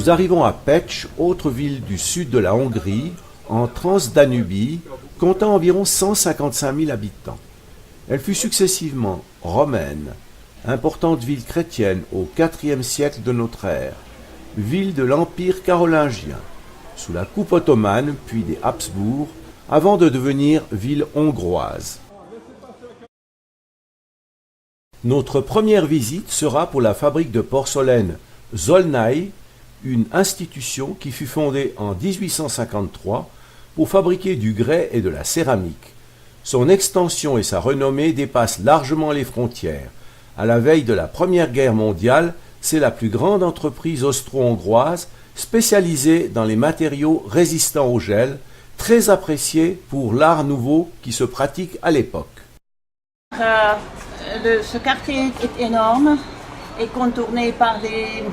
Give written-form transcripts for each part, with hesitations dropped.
nous arrivons à Pécs, autre ville du sud de la Hongrie, en Transdanubie, comptant environ 155 000 habitants. Elle fut successivement romaine, importante ville chrétienne au IVe siècle de notre ère, ville de l'Empire carolingien, sous la coupe ottomane puis des Habsbourg, avant de devenir ville hongroise. Notre première visite sera pour la fabrique de porcelaine Zolnay, une institution qui fut fondée en 1853 pour fabriquer du grès et de la céramique. Son extension et sa renommée dépassent largement les frontières. À la veille de la Première Guerre mondiale, c'est la plus grande entreprise austro-hongroise spécialisée dans les matériaux résistants au gel, très appréciée pour l'art nouveau qui se pratique à l'époque. Ce quartier est énorme et contourné par des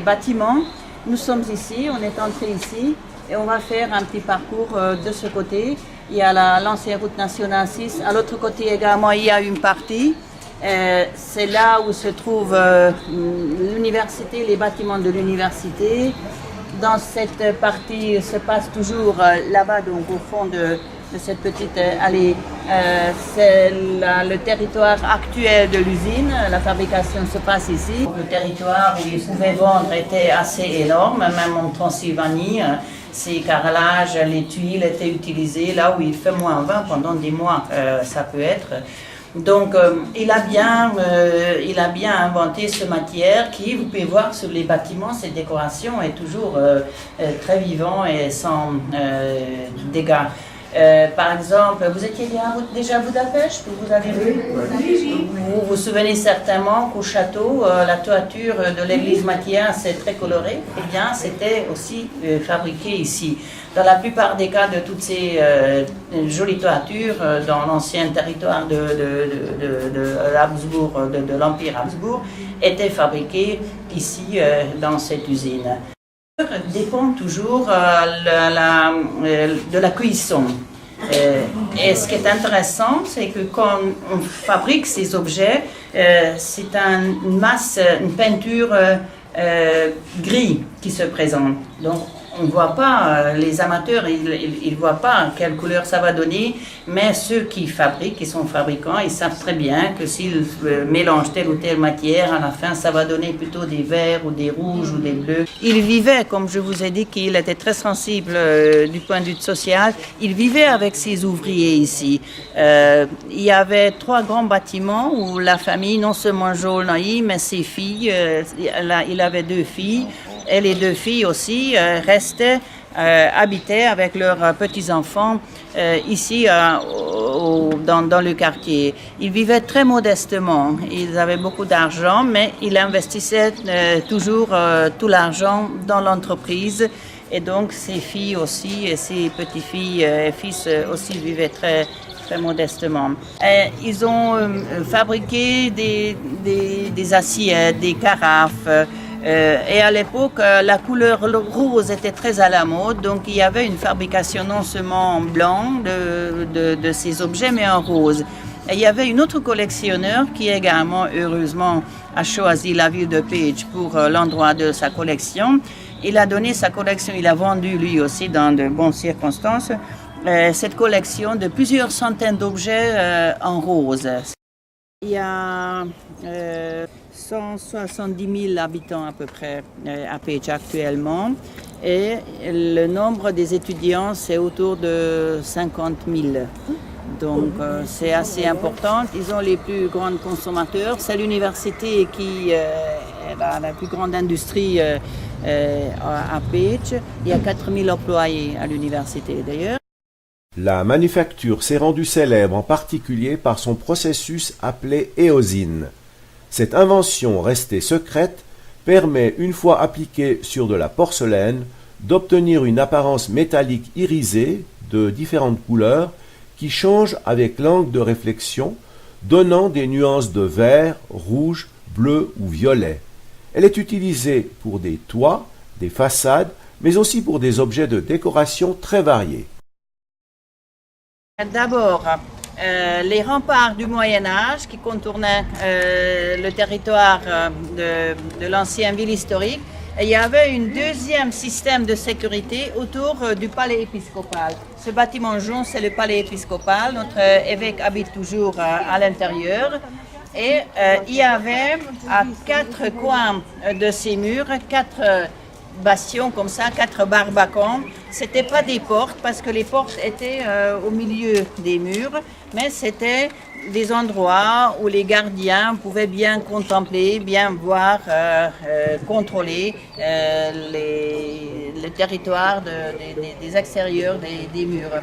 bâtiments. Nous sommes ici, on est entré ici et on va faire un petit parcours de ce côté. Il y a l'ancienne route nationale 6. À l'autre côté également, il y a une partie. C'est là où se trouve l'université, les bâtiments de l'université. Dans cette partie se passe toujours là-bas, donc au fond de cette petite allée, c'est le territoire actuel de l'usine. La fabrication se passe ici. Le territoire où ils pouvaient vendre était assez énorme, même en Transylvanie. Ces carrelages, les tuiles étaient utilisées là où il fait moins 20 pendant des mois, ça peut être. Donc il a bien inventé ce matière qui, vous pouvez voir sur les bâtiments, cette décoration est toujours très vivant et sans dégâts. Par exemple, vous étiez déjà à Budapest, vous avez vu? Vous vous souvenez certainement qu'au château, la toiture de l'église Mathias est très colorée. Eh bien, c'était aussi fabriqué ici. Dans la plupart des cas de toutes ces jolies toitures dans l'ancien territoire de Habsbourg, de l'Empire Habsbourg, étaient fabriquées ici dans cette usine. Dépend toujours de la cuisson. Et ce qui est intéressant, c'est que quand on fabrique ces objets, c'est une masse, une peinture gris qui se présente. Donc on ne voit pas, les amateurs, ils ne voient pas quelle couleur ça va donner, mais ceux qui fabriquent, qui sont fabricants, ils savent très bien que s'ils mélangent telle ou telle matière, à la fin, ça va donner plutôt des verts ou des rouges ou des bleus. Il vivait, comme je vous ai dit, qu'il était très sensible du point de vue social, il vivait avec ses ouvriers ici. Il y avait 3 grands bâtiments où la famille, non seulement Zolnay, mais ses filles, il avait 2 filles, et les 2 filles aussi habitaient avec leurs petits-enfants ici dans le quartier. Ils vivaient très modestement, ils avaient beaucoup d'argent, mais ils investissaient toujours tout l'argent dans l'entreprise. Et donc ces filles aussi, et ces petites-filles et fils aussi vivaient très modestement. Ils ont fabriqué des assiettes, des carafes. Et à l'époque, la couleur rose était très à la mode, donc il y avait une fabrication non seulement en blanc de ces objets, mais en rose. Et il y avait une autre collectionneur qui également, heureusement, a choisi la ville de Pécs pour l'endroit de sa collection. Il a donné sa collection, il a vendu lui aussi dans de bonnes circonstances, cette collection de plusieurs centaines d'objets en rose. Il y a 170 000 habitants à peu près à Pécs actuellement et le nombre des étudiants c'est autour de 50 000. Donc c'est assez important. Ils ont les plus grands consommateurs. C'est l'université qui est la plus grande industrie à Pécs. Il y a 4 000 employés à l'université d'ailleurs. La manufacture s'est rendue célèbre en particulier par son processus appelé éosine. Cette invention restée secrète permet, une fois appliquée sur de la porcelaine, d'obtenir une apparence métallique irisée de différentes couleurs qui change avec l'angle de réflexion, donnant des nuances de vert, rouge, bleu ou violet. Elle est utilisée pour des toits, des façades, mais aussi pour des objets de décoration très variés. D'abord, les remparts du Moyen-Âge qui contournaient le territoire de l'ancienne ville historique. Et il y avait un deuxième système de sécurité autour du palais épiscopal. Ce bâtiment jaune, c'est le palais épiscopal. Notre évêque habite toujours à l'intérieur. Et il y avait à 4 coins de ces murs, 4 bastions comme ça, 4 barbacans. C'était pas des portes parce que les portes étaient au milieu des murs, mais c'était des endroits où les gardiens pouvaient bien contempler, bien voir, contrôler le territoire des extérieurs des murs.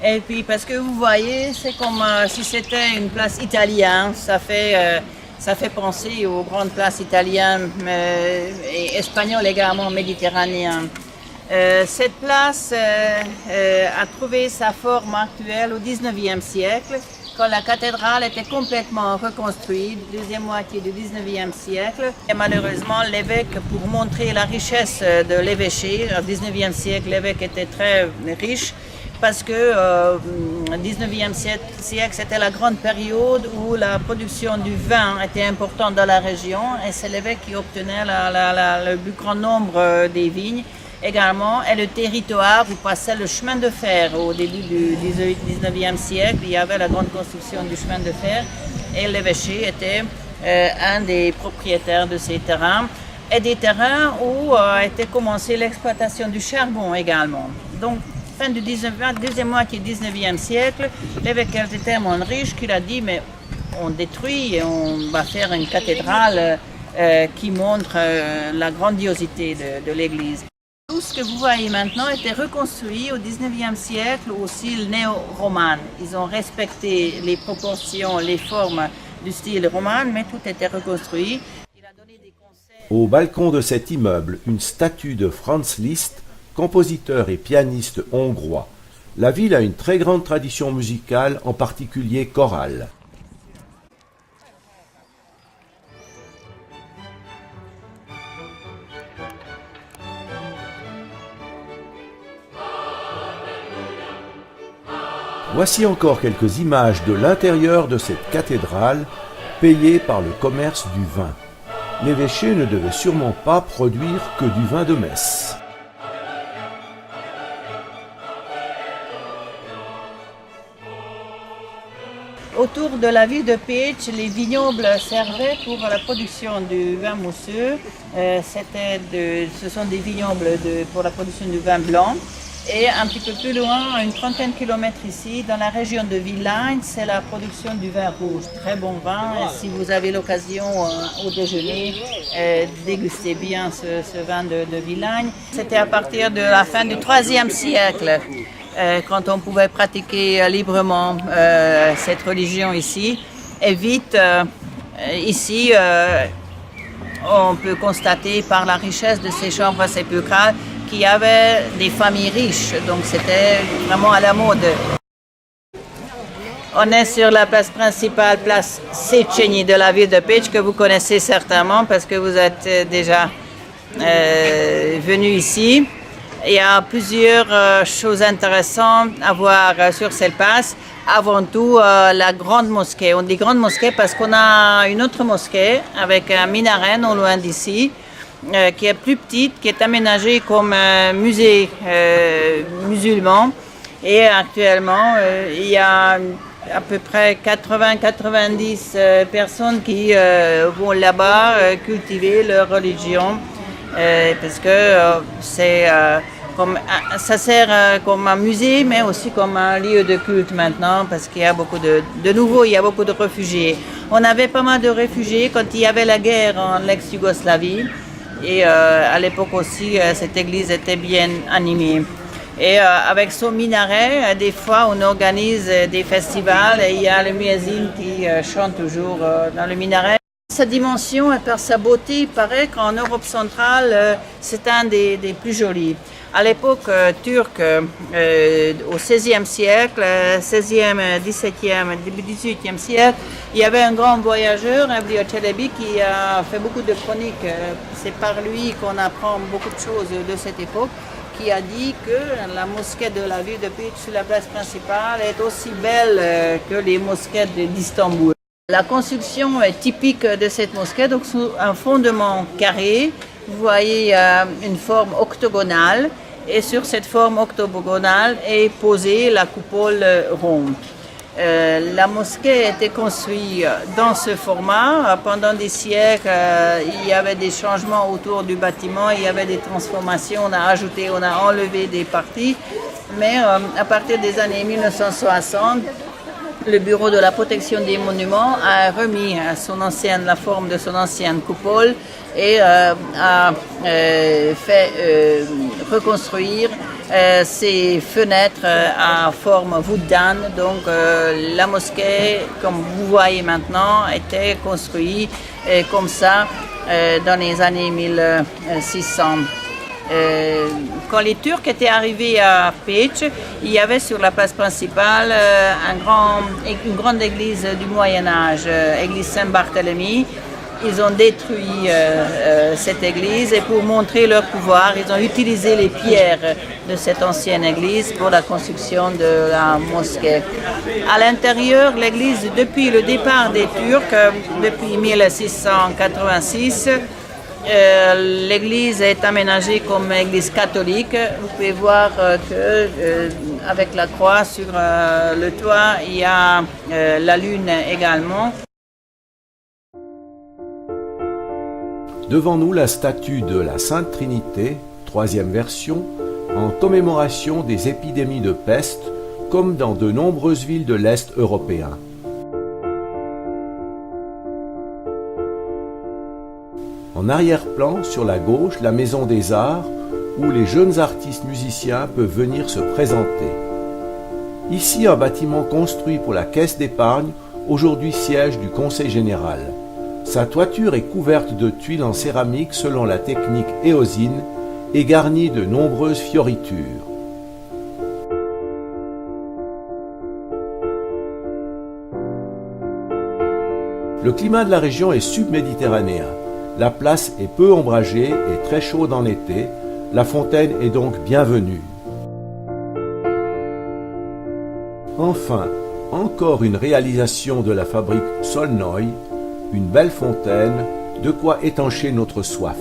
Et puis parce que vous voyez, c'est comme si c'était une place italienne, ça fait penser aux grandes places italiennes et espagnoles également, méditerranéennes. Cette place a trouvé sa forme actuelle au XIXe siècle, quand la cathédrale était complètement reconstruite, deuxième moitié du XIXe siècle. Et malheureusement, l'évêque, pour montrer la richesse de l'évêché, au XIXe siècle, l'évêque était très riche, parce que le 19e siècle, c'était la grande période où la production du vin était importante dans la région et c'est l'évêque qui obtenait le plus grand nombre des vignes également. Et le territoire où passait le chemin de fer au début du 19e siècle, il y avait la grande construction du chemin de fer et l'évêché était un des propriétaires de ces terrains et des terrains où était commencée l'exploitation du charbon également. Donc, fin du deuxième moitié du 19e siècle, l'évêque était tellement riche qu'il a dit mais on détruit et on va faire une cathédrale qui montre la grandiosité de l'église. Tout ce que vous voyez maintenant était reconstruit au 19e siècle au style néo-roman. Ils ont respecté les proportions, les formes du style roman, mais tout était reconstruit. Il a donné des conseils. Au balcon de cet immeuble, une statue de Franz Liszt, compositeur et pianiste hongrois. La ville a une très grande tradition musicale, en particulier chorale. Voici encore quelques images de l'intérieur de cette cathédrale, payée par le commerce du vin. L'évêché ne devait sûrement pas produire que du vin de messe. Autour de la ville de Pécs, les vignobles servaient pour la production du vin mousseux. Ce sont des vignobles pour la production du vin blanc. Et un petit peu plus loin, à une trentaine de kilomètres ici, dans la région de Villagne, c'est la production du vin rouge. Très bon vin. Et si vous avez l'occasion au déjeuner, dégustez bien ce vin de Villagne. C'était à partir de la fin du IIIe siècle. Quand on pouvait pratiquer librement cette religion ici. Et vite, ici, on peut constater par la richesse de ces chambres sépulcrales qu'il y avait des familles riches, donc c'était vraiment à la mode. On est sur la place principale, place Széchenyi de la ville de Pécs, que vous connaissez certainement parce que vous êtes déjà venu ici. Il y a plusieurs choses intéressantes à voir sur cette place. Avant tout, la grande mosquée. On dit grande mosquée parce qu'on a une autre mosquée avec un minaret non loin d'ici, qui est plus petite, qui est aménagée comme musée musulman. Et actuellement, il y a à peu près 80-90 personnes qui vont là-bas cultiver leur religion. Parce que ça sert comme un musée, mais aussi comme un lieu de culte maintenant, parce qu'il y a beaucoup de nouveau, il y a beaucoup de réfugiés. On avait pas mal de réfugiés quand il y avait la guerre en ex-Yougoslavie, et à l'époque aussi, cette église était bien animée. Et avec son minaret, des fois, on organise des festivals, et il y a le muezzin qui chante toujours dans le minaret. Sa dimension et par sa beauté, il paraît qu'en Europe centrale, c'est un des plus jolis. À l'époque turque, au XVIe siècle, 16e, 17e, début 18e siècle, il y avait un grand voyageur, Evliya Çelebi, qui a fait beaucoup de chroniques. C'est par lui qu'on apprend beaucoup de choses de cette époque. qui a dit que la mosquée de la ville de Pécs sur la place principale est aussi belle que les mosquées d'Istanbul. La construction est typique de cette mosquée, donc sous un fondement carré, vous voyez une forme octogonale et sur cette forme octogonale est posée la coupole ronde. La mosquée a été construite dans ce format. Pendant des siècles, il y avait des changements autour du bâtiment, il y avait des transformations, on a ajouté, on a enlevé des parties. Mais à partir des années 1960, le Bureau de la protection des monuments a remis la forme de son ancienne coupole et a fait reconstruire ces fenêtres à forme voûtane. Donc la mosquée, comme vous voyez maintenant, était construite comme ça dans les années 1600. Quand les Turcs étaient arrivés à Pécs, il y avait sur la place principale une grande église du Moyen-Âge, église Saint-Barthélemy. Ils ont détruit cette église et pour montrer leur pouvoir, ils ont utilisé les pierres de cette ancienne église pour la construction de la mosquée. À l'intérieur, l'église, depuis le départ des Turcs, depuis 1686, l'église est aménagée comme église catholique. Vous pouvez voir que avec la croix sur le toit, il y a la lune également. Devant nous, la statue de la Sainte Trinité, troisième version, en commémoration des épidémies de peste, comme dans de nombreuses villes de l'Est européen. En arrière-plan, sur la gauche, la Maison des Arts, où les jeunes artistes musiciens peuvent venir se présenter. Ici, un bâtiment construit pour la Caisse d'épargne, aujourd'hui siège du Conseil général. Sa toiture est couverte de tuiles en céramique selon la technique éosine et garnie de nombreuses fioritures. Le climat de la région est subméditerranéen. La place est peu ombragée et très chaude en été. La fontaine est donc bienvenue. Enfin, encore une réalisation de la fabrique Szolnői, une belle fontaine, de quoi étancher notre soif.